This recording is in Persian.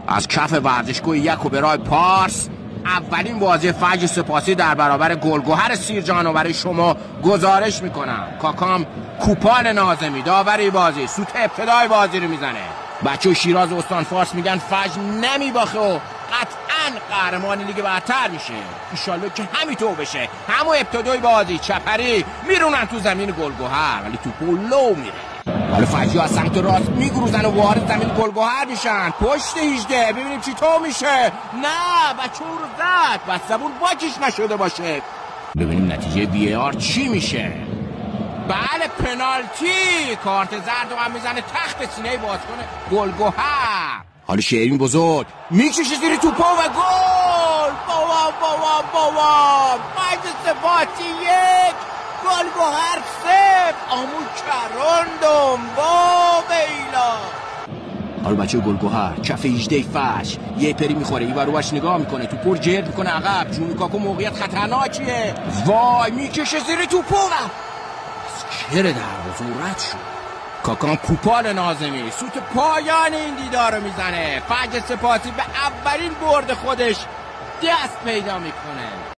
از کف ورزشگاه یک برای پارس اولین بازی فجر سپاسی در برابر گلگهر سیرجانو برای شما گزارش میکنم. کاکام کوپان ناظمی داوری بازی سوت ابتدای بازی رو میزنه. بچه شیراز استان فارس میگن فجر نمیباخه و قطعا قهرمان لیگ برتر میشه. انشالله که همینطور بشه. همون ابتدای بازی چپری میرونن تو زمین گلگهر ولی توپو لو میره. حالا فجر از سمت راست میگروزن و وارد زمین گلگهر میشن. پشت 18 ببینیم چی تو میشه. نه بچه رو زد بس زبون باکش نشده باشه. ببینیم نتیجه وی آر چی میشه. بله پنالتی. کارت زرد هم میزنه تخت سینه بازیکن گلگهر. حالا شیرین بزرگ میکشه زیر توپا و گل. بابا فجر سپاسی 1 گلگهر 0. آمون کراندم با بیلا. حالا بچه گلگهر کف 18 فجر یه پری میخوره این بروش نگاه میکنه تو پر جرد میکنه عقب. جون کاکو موقعیت خطرناکیه. وای میکشه زیر توپا و چهره دروازه رد شد. کاکان کوپان ناظمی سوت پایان این دیدار رو میزنه. فجر سپاسی به اولین برد خودش دست پیدا میکنه.